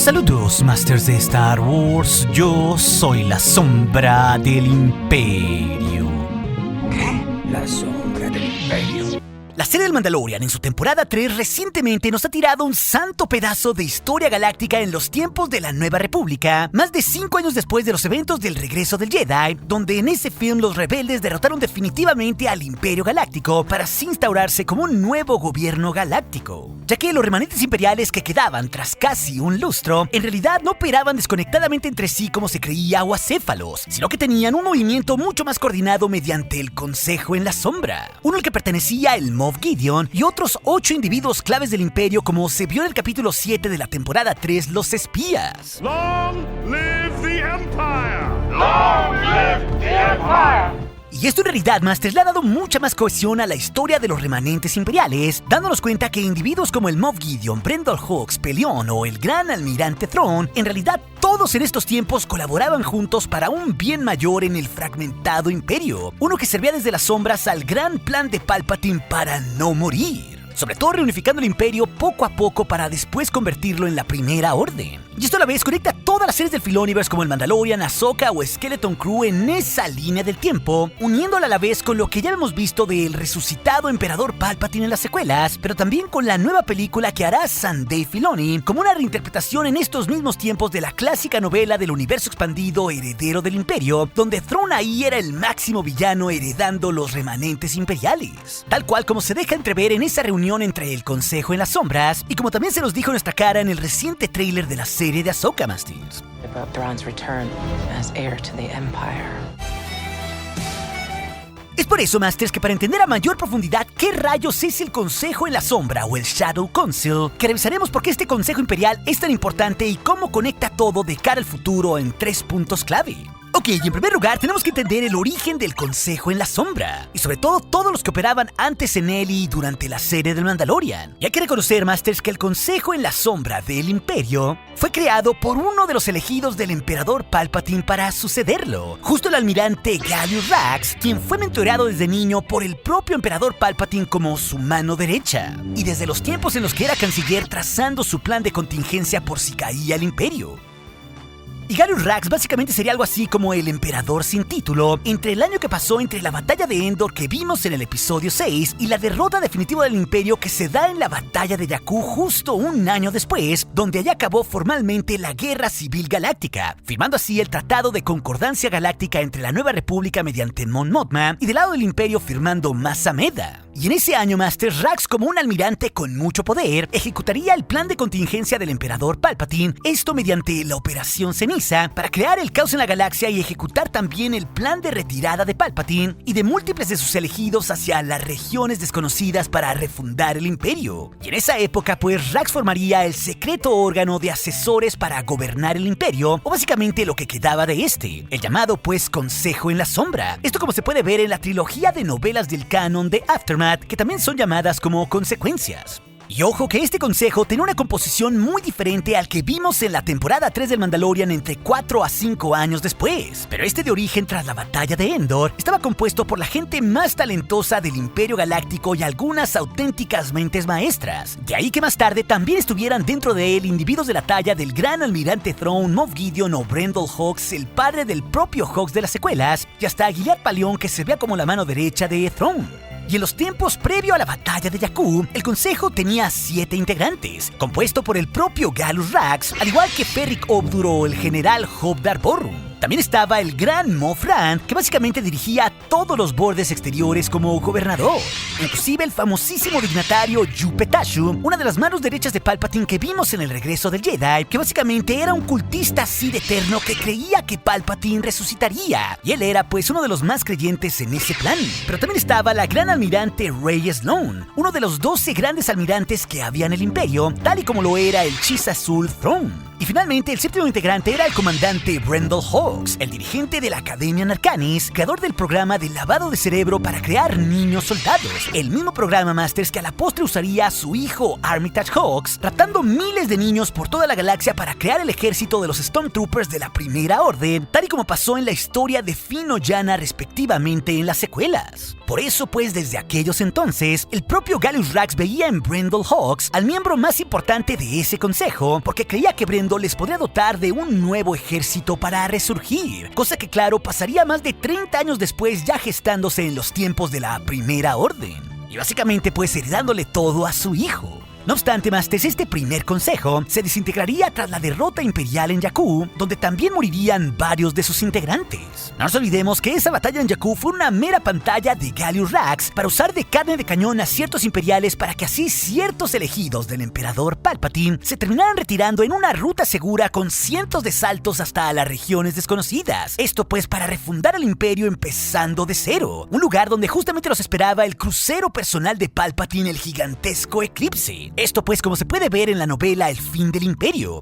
Saludos, Masters de Star Wars. Yo soy la sombra del Imperio. ¿Qué? La sombra del Imperio. La serie del Mandalorian en su temporada 3 recientemente nos ha tirado un santo pedazo de historia galáctica en los tiempos de la Nueva República, más de 5 años después de los eventos del regreso del Jedi, donde en ese film los rebeldes derrotaron definitivamente al Imperio Galáctico para así instaurarse como un nuevo gobierno galáctico, ya que los remanentes imperiales que quedaban tras casi un lustro en realidad no operaban desconectadamente entre sí como se creía o acéfalos, sino que tenían un movimiento mucho más coordinado mediante el Consejo en la Sombra, uno al que pertenecía el Moff Gideon y otros 8 individuos claves del Imperio, como se vio en el capítulo 7 de la temporada 3, Los Espías. Long live the Empire! Long live the Empire! Y esto en realidad, Masters, le ha dado mucha más cohesión a la historia de los remanentes imperiales, dándonos cuenta que individuos como el Moff Gideon, Brendol Hux, Pelion o el Gran Almirante Thrawn, en realidad todos en estos tiempos colaboraban juntos para un bien mayor en el fragmentado imperio, uno que servía desde las sombras al gran plan de Palpatine para no morir, sobre todo reunificando el imperio poco a poco para después convertirlo en la Primera Orden. Y esto a la vez conecta todas las series del Filoniverse como el Mandalorian, Ahsoka o Skeleton Crew en esa línea del tiempo, uniéndola a la vez con lo que ya hemos visto del resucitado Emperador Palpatine en las secuelas, pero también con la nueva película que hará Sam Dave Filoni como una reinterpretación en estos mismos tiempos de la clásica novela del universo expandido Heredero del Imperio, donde Thrawn ahí era el máximo villano heredando los remanentes imperiales, tal cual como se deja entrever en esa reunión entre el Consejo en las Sombras y como también se nos dijo en nuestra cara en el reciente tráiler de la serie de Ahsoka, Masters. About Thrawn's return as heir to the Empire. Es por eso, Masters, que para entender a mayor profundidad qué rayos es el Consejo en la Sombra o el Shadow Council, que revisaremos por qué este Consejo Imperial es tan importante y cómo conecta todo de cara al futuro en 3 puntos clave. Ok, y en primer lugar tenemos que entender el origen del Consejo en la Sombra, y sobre todo todos los que operaban antes en él y durante la serie del Mandalorian. Y hay que reconocer, Masters, que el Consejo en la Sombra del Imperio fue creado por uno de los elegidos del Emperador Palpatine para sucederlo, justo el almirante Gallius Rax, quien fue mentoreado desde niño por el propio Emperador Palpatine como su mano derecha, y desde los tiempos en los que era canciller trazando su plan de contingencia por si caía el Imperio. Y Gallius Rax básicamente sería algo así como el emperador sin título entre el año que pasó entre la batalla de Endor que vimos en el episodio 6 y la derrota definitiva del imperio que se da en la batalla de Jakku justo un año después, donde allá acabó formalmente la Guerra Civil Galáctica, firmando así el Tratado de Concordancia Galáctica entre la Nueva República mediante Mon Mothma y del lado del imperio firmando Mas Amedda. Y en ese año, Master, Rax, como un almirante con mucho poder, ejecutaría el plan de contingencia del emperador Palpatine, esto mediante la Operación Ceniza, para crear el caos en la galaxia y ejecutar también el plan de retirada de Palpatine y de múltiples de sus elegidos hacia las regiones desconocidas para refundar el imperio. Y en esa época, pues, Rax formaría el secreto órgano de asesores para gobernar el imperio, o básicamente lo que quedaba de este, el llamado, pues, Consejo en la Sombra. Esto como se puede ver en la trilogía de novelas del canon de Aftermath, que también son llamadas como Consecuencias. Y ojo que este consejo tenía una composición muy diferente al que vimos en la temporada 3 del Mandalorian entre 4 a 5 años después. Pero este de origen tras la batalla de Endor estaba compuesto por la gente más talentosa del Imperio Galáctico y algunas auténticas mentes maestras. De ahí que más tarde también estuvieran dentro de él individuos de la talla del Gran Almirante Thrawn, Moff Gideon o Brendol Hux, el padre del propio Hux de las secuelas, y hasta Gilead Palion, que se vea como la mano derecha de Thrawn. Y en los tiempos previo a la batalla de Jakku, el consejo tenía 7 integrantes, compuesto por el propio Gallius Rax, al igual que Ferric Obdur o el general Hobdar Borrum. También estaba el gran Moff Rand, que básicamente dirigía todos los bordes exteriores como gobernador. Inclusive el famosísimo dignatario Yupe Tashu, una de las manos derechas de Palpatine que vimos en el regreso del Jedi, que básicamente era un cultista Sith eterno que creía que Palpatine resucitaría. Y él era pues uno de los más creyentes en ese plan. Pero también estaba la gran almirante Rey Sloane, uno de los 12 grandes almirantes que había en el imperio, tal y como lo era el Chiss Azul Thrawn. Y finalmente, el séptimo integrante era el comandante Brendol Hux, el dirigente de la Academia Narcanis, creador del programa de lavado de cerebro para crear niños soldados. El mismo programa, Masters, que a la postre usaría a su hijo Armitage Hux, raptando miles de niños por toda la galaxia para crear el ejército de los Stormtroopers de la Primera Orden, tal y como pasó en la historia de Finn o Jannah respectivamente en las secuelas. Por eso, pues, desde aquellos entonces, el propio Gallius Rax veía en Brendol Hux al miembro más importante de ese consejo, porque creía que Brendol mundo les podría dotar de un nuevo ejército para resurgir, cosa que claro pasaría más de 30 años después, ya gestándose en los tiempos de la Primera Orden, y básicamente pues heredándole todo a su hijo. No obstante, Masters, este primer consejo se desintegraría tras la derrota imperial en Jakku, donde también morirían varios de sus integrantes. No nos olvidemos que esa batalla en Jakku fue una mera pantalla de Gallius Rax para usar de carne de cañón a ciertos imperiales, para que así ciertos elegidos del emperador Palpatine se terminaran retirando en una ruta segura con cientos de saltos hasta las regiones desconocidas. Esto pues para refundar el imperio empezando de cero, un lugar donde justamente los esperaba el crucero personal de Palpatine, el gigantesco Eclipse. Esto pues como se puede ver en la novela El fin del imperio.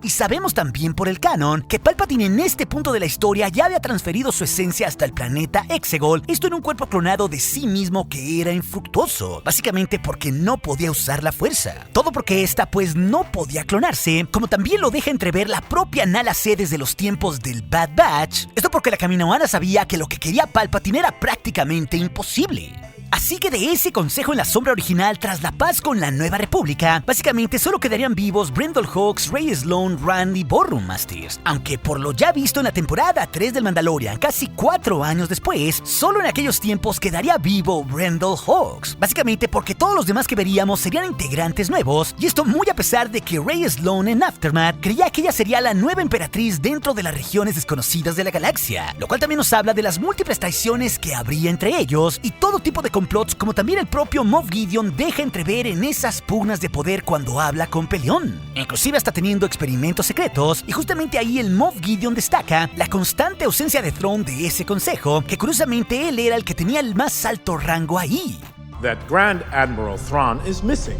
Y sabemos también por el canon que Palpatine en este punto de la historia ya había transferido su esencia hasta el planeta Exegol, esto en un cuerpo clonado de sí mismo que era infructuoso, básicamente porque no podía usar la fuerza. Todo porque esta pues no podía clonarse, como también lo deja entrever la propia Nala C desde los tiempos del Bad Batch. Esto porque la Kaminoana sabía que lo que quería Palpatine era prácticamente imposible. Así que de ese consejo en la sombra original, tras la paz con la Nueva República, básicamente solo quedarían vivos Brendol Hux, Rey Sloane, Rand y Borrum Masters. Aunque por lo ya visto en la temporada 3 del Mandalorian, casi 4 años después, solo en aquellos tiempos quedaría vivo Brendol Hux. Básicamente porque todos los demás que veríamos serían integrantes nuevos, y esto muy a pesar de que Rey Sloane en Aftermath creía que ella sería la nueva emperatriz dentro de las regiones desconocidas de la galaxia, lo cual también nos habla de las múltiples traiciones que habría entre ellos y todo tipo de complots, como también el propio Moff Gideon deja entrever en esas pugnas de poder cuando habla con Pelion, inclusive hasta teniendo experimentos secretos. Y justamente ahí el Moff Gideon destaca la constante ausencia de Thrawn de ese consejo, que curiosamente él era el que tenía el más alto rango ahí. That Grand Admiral Thrawn is missing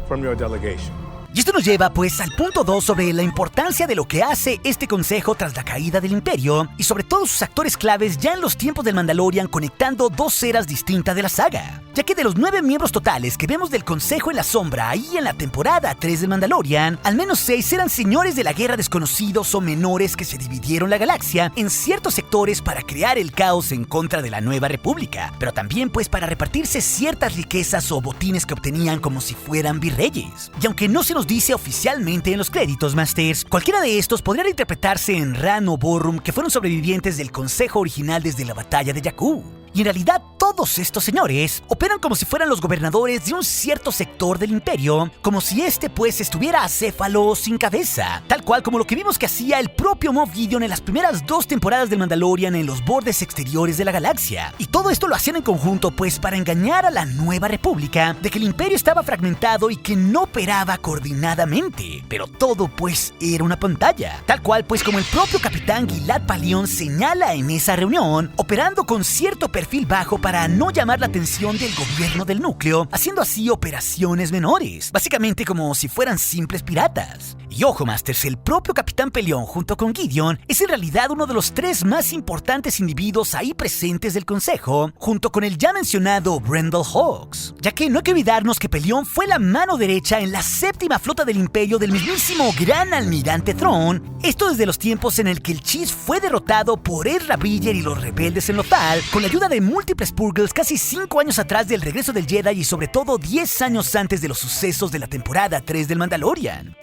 from your delegation. Y esto nos lleva pues al punto 2 sobre la importancia de lo que hace este consejo tras la caída del imperio, y sobre todo sus actores claves ya en los tiempos del Mandalorian, conectando dos eras distintas de la saga, ya que de los 9 miembros totales que vemos del consejo en la sombra ahí en la temporada 3 del Mandalorian, al menos 6 eran señores de la guerra desconocidos o menores que se dividieron la galaxia en ciertos sectores para crear el caos en contra de la Nueva República, pero también pues para repartirse ciertas riquezas o botines que obtenían como si fueran virreyes. Y aunque no se nos dice oficialmente en los créditos, Masters, cualquiera de estos podrían interpretarse en Rand o Borrum, que fueron sobrevivientes del consejo original desde la batalla de Jakku. Y en realidad todos estos señores operan como si fueran los gobernadores de un cierto sector del imperio, como si este pues estuviera acéfalo o sin cabeza, tal cual como lo que vimos que hacía el propio Moff Gideon en las primeras 2 temporadas del Mandalorian en los bordes exteriores de la galaxia. Y todo esto lo hacían en conjunto pues para engañar a la Nueva República de que el imperio estaba fragmentado y que no operaba coordinadamente, pero todo pues era una pantalla, tal cual pues como el propio capitán Gilad Pellaeon señala en esa reunión, operando con cierto perfil bajo para no llamar la atención del gobierno del núcleo, haciendo así operaciones menores, básicamente como si fueran simples piratas. Y ojo, Masters, el propio Capitán Pellaeon junto con Gideon es en realidad uno de los 3 más importantes individuos ahí presentes del consejo, junto con el ya mencionado Brendol Hux, ya que no hay que olvidarnos que Pellaeon fue la mano derecha en la 7ª flota del imperio del mismísimo Gran Almirante Thrawn, esto desde los tiempos en el que el Chiss fue derrotado por Ezra Bridger y los rebeldes en Lothal, con la ayuda de múltiples Purgles casi 5 años atrás del regreso del Jedi y sobre todo 10 años antes de los sucesos de la temporada 3 del Mandalorian.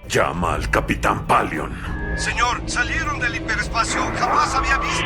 Llama al Capitán Pellaeon. Señor, salieron del hiperespacio. Jamás había visto.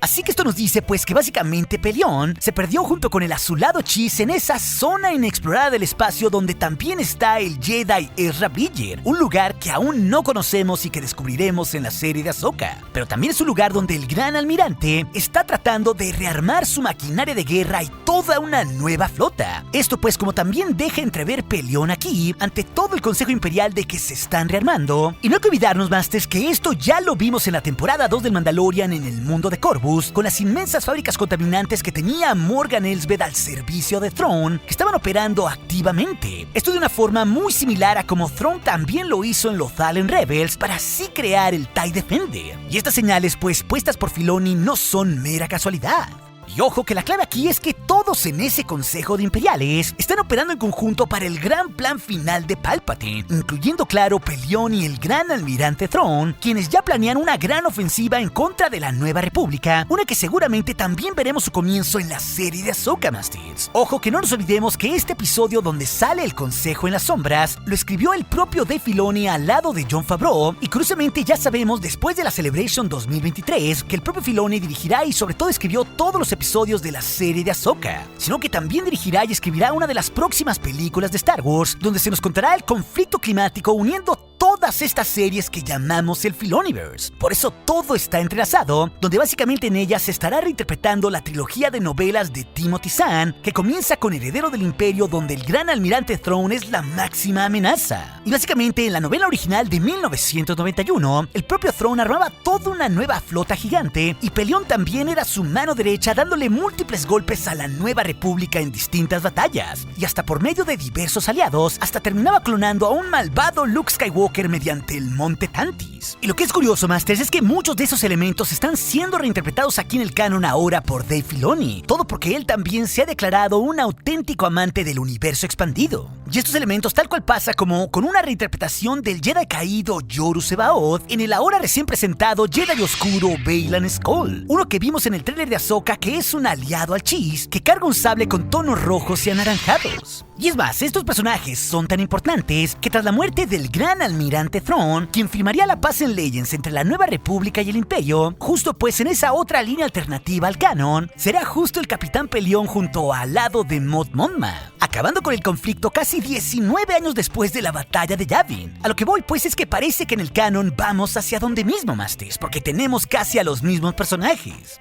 Así que esto nos dice pues que básicamente Pellaeon se perdió junto con el azulado Chiss en esa zona inexplorada del espacio donde también está el Jedi Ezra Bridger, un lugar que aún no conocemos y que descubriremos en la serie de Ahsoka. Pero también es un lugar donde el Gran Almirante está tratando de rearmar su maquinaria de guerra y toda una nueva flota. Esto pues como también deja entrever Pellaeon aquí ante todo el Consejo Imperial de que se están rearmando. Y no hay que olvidarnos, Masters, que esto ya lo vimos en la temporada 2 del Mandalorian en el mundo de Corvus, con las inmensas fábricas contaminantes que tenía Morgan Elsbeth al servicio de Thrawn, que estaban operando activamente. Esto de una forma muy similar a como Thrawn también lo hizo en Lothal en Rebels para así crear el TIE Defender. Y estas señales pues puestas por Filoni no son mera casualidad. Y ojo que la clave aquí es que todos en ese consejo de imperiales están operando en conjunto para el gran plan final de Palpatine, incluyendo claro Pelion y el gran almirante Thrawn, quienes ya planean una gran ofensiva en contra de la Nueva República, una que seguramente también veremos su comienzo en la serie de Ahsoka, Masters. Ojo que no nos olvidemos que este episodio donde sale el consejo en las sombras lo escribió el propio Dave Filoni al lado de Jon Favreau, y curiosamente ya sabemos después de la Celebration 2023 que el propio Filoni dirigirá y sobre todo escribió todos los episodios de la serie de Ahsoka, sino que también dirigirá y escribirá una de las próximas películas de Star Wars donde se nos contará el conflicto climático uniendo todas estas series que llamamos el Filoniverse. Por eso todo está entrelazado, donde básicamente en ellas se estará reinterpretando la trilogía de novelas de Timothy Zahn, que comienza con Heredero del Imperio, donde el gran almirante Thrawn es la máxima amenaza. Y básicamente en la novela original de 1991, el propio Thrawn armaba toda una nueva flota gigante y Pelion también era su mano derecha, dándole múltiples golpes a la Nueva República en distintas batallas, y hasta por medio de diversos aliados, hasta terminaba clonando a un malvado Luke Skywalker mediante el Monte Tantis. Y lo que es curioso, Masters, es que muchos de esos elementos están siendo reinterpretados aquí en el canon ahora por Dave Filoni, todo porque él también se ha declarado un auténtico amante del universo expandido. Y estos elementos, tal cual pasa como con una reinterpretación del Jedi caído Yoru Sebaoth en el ahora recién presentado Jedi oscuro Baylan Skoll, uno que vimos en el tráiler de Ahsoka, que es un aliado al Chiss que carga un sable con tonos rojos y anaranjados. Y es más, estos personajes son tan importantes que tras la muerte del gran almirante Thrawn, quien firmaría la paz en Legends entre la Nueva República y el Imperio, justo pues en esa otra línea alternativa al canon, será justo el Capitán Pelion junto al lado de Mod Mothma, acabando con el conflicto casi 19 años después de la batalla de Yavin. A lo que voy pues es que parece que en el canon vamos hacia donde mismo, Masters, porque tenemos casi a los mismos personajes.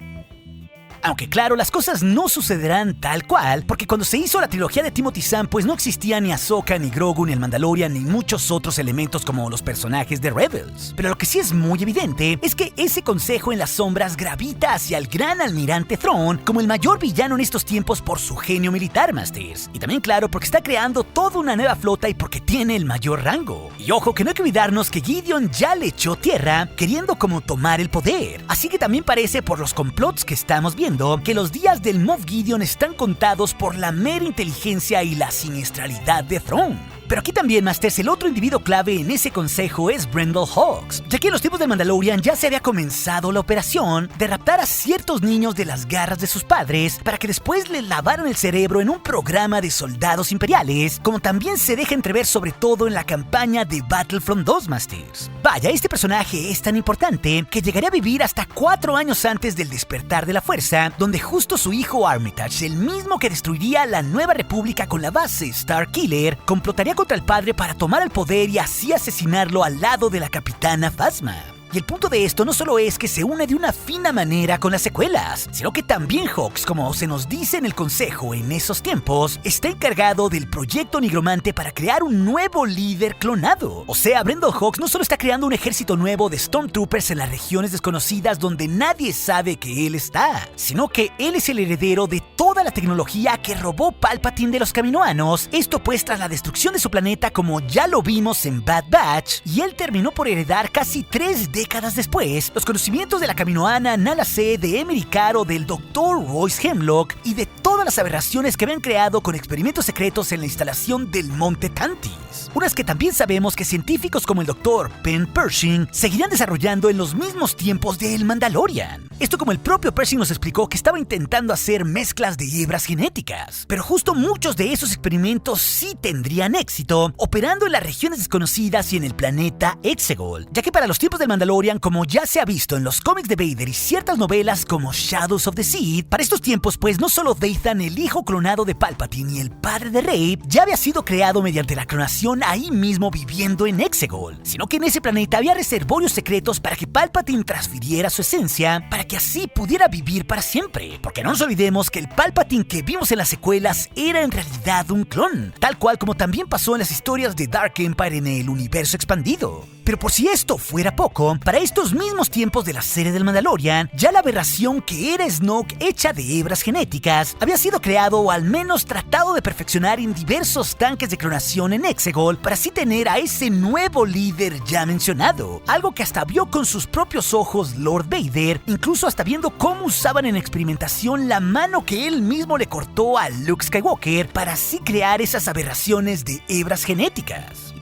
Aunque claro, las cosas no sucederán tal cual, porque cuando se hizo la trilogía de Timothy Zahn, pues no existía ni Ahsoka, ni Grogu, ni el Mandalorian, ni muchos otros elementos como los personajes de Rebels. Pero lo que sí es muy evidente es que ese consejo en las sombras gravita hacia el gran almirante Thrawn como el mayor villano en estos tiempos por su genio militar, Masters. Y también claro, porque está creando toda una nueva flota y porque tiene el mayor rango. Y ojo, que no hay que olvidarnos que Gideon ya le echó tierra, queriendo como tomar el poder. Así que también parece por los complots que estamos viendo que los días del Moff Gideon están contados por la mera inteligencia y la siniestralidad de Thrawn. Pero aquí también, Masters, el otro individuo clave en ese consejo es Brendol Hawks, ya que en los tiempos de Mandalorian ya se había comenzado la operación de raptar a ciertos niños de las garras de sus padres para que después les lavaran el cerebro en un programa de soldados imperiales, como también se deja entrever sobre todo en la campaña de Battlefront 2, Masters. Vaya, este personaje es tan importante que llegaría a vivir hasta 4 años antes del despertar de la fuerza, donde justo su hijo Armitage, el mismo que destruiría la Nueva República con la base Starkiller, complotaría contra el padre para tomar el poder y así asesinarlo al lado de la capitana Phasma. Y el punto de esto no solo es que se une de una fina manera con las secuelas, sino que también Hawks, como se nos dice en el consejo en esos tiempos, está encargado del proyecto nigromante para crear un nuevo líder clonado. O sea, Brendol Hawks no solo está creando un ejército nuevo de Stormtroopers en las regiones desconocidas donde nadie sabe que él está, sino que él es el heredero de toda la tecnología que robó Palpatine de los Kaminoanos, esto pues tras la destrucción de su planeta como ya lo vimos en Bad Batch, y él terminó por heredar casi 3 décadas después los conocimientos de la Kaminoana Nala Se, de Emery Caro, del Dr. Royce Hemlock y de todas las aberraciones que habían creado con experimentos secretos en la instalación del Monte Tantis. Unas que también sabemos que científicos como el Dr. Ben Pershing seguirán desarrollando en los mismos tiempos de El Mandalorian. Esto como el propio Pershing nos explicó que estaba intentando hacer mezclas de hebras genéticas, pero justo muchos de esos experimentos sí tendrían éxito operando en las regiones desconocidas y en el planeta Exegol, ya que para los tiempos del Mandalorian, como ya se ha visto en los cómics de Vader y ciertas novelas como Shadows of the Sith, para estos tiempos pues no solo Dathan, el hijo clonado de Palpatine y el padre de Rey, ya había sido creado mediante la clonación ahí mismo viviendo en Exegol, sino que en ese planeta había reservorios secretos para que Palpatine transfiriera su esencia para que así pudiera vivir para siempre, porque no nos olvidemos que el Palpatine que vimos en las secuelas era en realidad un clon, tal cual como también pasó en las historias de Dark Empire en el universo expandido. Pero por si esto fuera poco, para estos mismos tiempos de la serie del Mandalorian, ya la aberración que era Snoke hecha de hebras genéticas había sido creado o al menos tratado de perfeccionar en diversos tanques de clonación en Exegol para así tener a ese nuevo líder ya mencionado, algo que hasta vio con sus propios ojos Lord Vader, incluso hasta viendo cómo usaban en experimentación la mano que él mismo le cortó a Luke Skywalker para así crear esas aberraciones de hebras genéticas.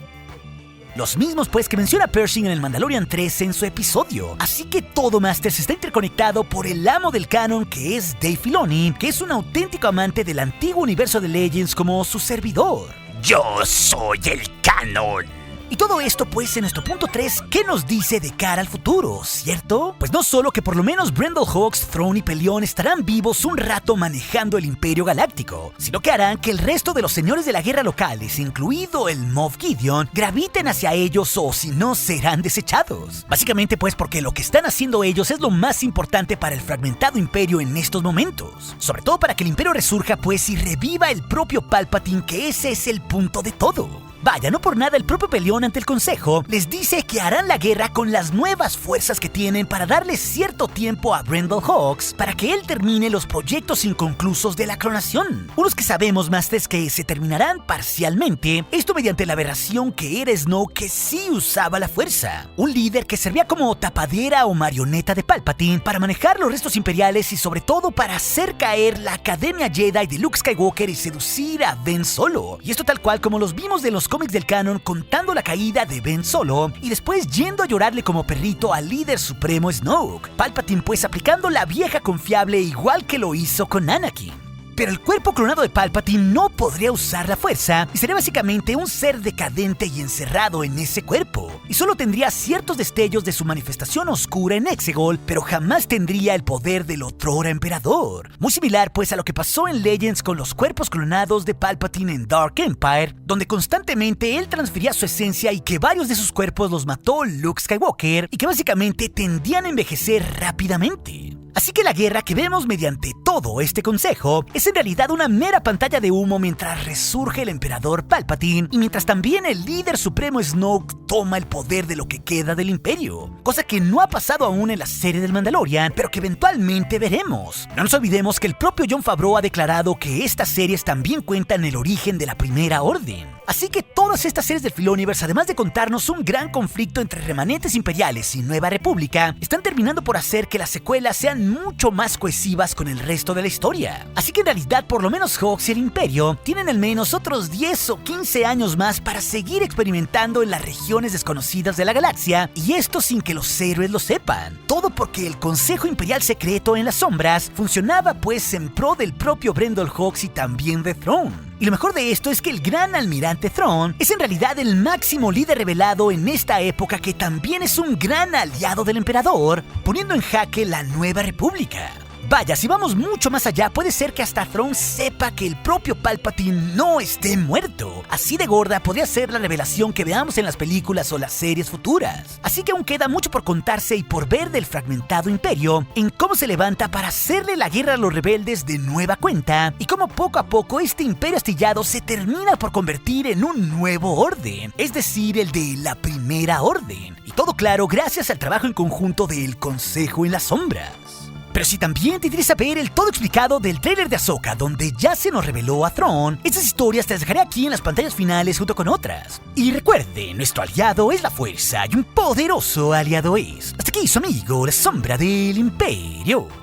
Los mismos pues que menciona Pershing en el Mandalorian 3 en su episodio. Así que todo Masters está interconectado por el amo del canon que es Dave Filoni, que es un auténtico amante del antiguo universo de Legends como su servidor. Yo soy el canon. Y todo esto pues en nuestro punto 3, ¿qué nos dice de cara al futuro, cierto? Pues no solo que por lo menos Brendol Hawks, Thrawn y Pelion estarán vivos un rato manejando el Imperio Galáctico, sino que harán que el resto de los señores de la guerra locales, incluido el Moff Gideon, graviten hacia ellos o si no serán desechados. Básicamente pues porque lo que están haciendo ellos es lo más importante para el fragmentado Imperio en estos momentos. Sobre todo para que el Imperio resurja pues y reviva el propio Palpatine, que ese es el punto de todo. Vaya, no por nada el propio Pelion ante el Consejo les dice que harán la guerra con las nuevas fuerzas que tienen para darle cierto tiempo a Brendol Hawks para que él termine los proyectos inconclusos de la clonación. Unos que sabemos, Masters, que se terminarán parcialmente, esto mediante la aberración que era Snoke, que sí usaba la fuerza. Un líder que servía como tapadera o marioneta de Palpatine para manejar los restos imperiales y sobre todo para hacer caer la Academia Jedi de Luke Skywalker y seducir a Ben Solo. Y esto tal cual como los vimos de los cómics del canon contando la caída de Ben Solo y después yendo a llorarle como perrito al líder supremo Snoke. Palpatine pues aplicando la vieja confiable igual que lo hizo con Anakin. Pero el cuerpo clonado de Palpatine no podría usar la fuerza y sería básicamente un ser decadente y encerrado en ese cuerpo. Y solo tendría ciertos destellos de su manifestación oscura en Exegol, pero jamás tendría el poder del otrora emperador. Muy similar pues a lo que pasó en Legends con los cuerpos clonados de Palpatine en Dark Empire, donde constantemente él transfería su esencia y que varios de sus cuerpos los mató Luke Skywalker y que básicamente tendían a envejecer rápidamente. Así que la guerra que vemos mediante todo este consejo es en realidad una mera pantalla de humo mientras resurge el emperador Palpatine y mientras también el líder supremo Snoke toma el poder de lo que queda del imperio, cosa que no ha pasado aún en la serie del Mandalorian, pero que eventualmente veremos. No nos olvidemos que el propio Jon Favreau ha declarado que estas series también cuentan el origen de la Primera Orden. Así que todas estas series del Filoniverse, además de contarnos un gran conflicto entre remanentes imperiales y Nueva República, están terminando por hacer que las secuelas sean mucho más cohesivas con el resto de la historia. Así que en realidad por lo menos Hawks y el Imperio tienen al menos otros 10 o 15 años más para seguir experimentando en las regiones desconocidas de la galaxia, y esto sin que los héroes lo sepan. Todo porque el Consejo Imperial secreto en las sombras funcionaba pues en pro del propio Brendol Hawks y también de Thrawn. Y lo mejor de esto es que el gran almirante Thrawn es en realidad el máximo líder revelado en esta época, que también es un gran aliado del emperador, poniendo en jaque la Nueva República. Vaya, si vamos mucho más allá, puede ser que hasta Thrawn sepa que el propio Palpatine no esté muerto. Así de gorda podría ser la revelación que veamos en las películas o las series futuras. Así que aún queda mucho por contarse y por ver del fragmentado imperio, en cómo se levanta para hacerle la guerra a los rebeldes de nueva cuenta, y cómo poco a poco este imperio astillado se termina por convertir en un nuevo orden, es decir, el de la Primera Orden. Y todo claro gracias al trabajo en conjunto del Consejo en las Sombras. Pero si también te interesa ver el todo explicado del tráiler de Ahsoka, donde ya se nos reveló a Thrawn, estas historias te las dejaré aquí en las pantallas finales junto con otras. Y recuerde, nuestro aliado es la fuerza y un poderoso aliado es. Hasta aquí su amigo, la sombra del Imperio.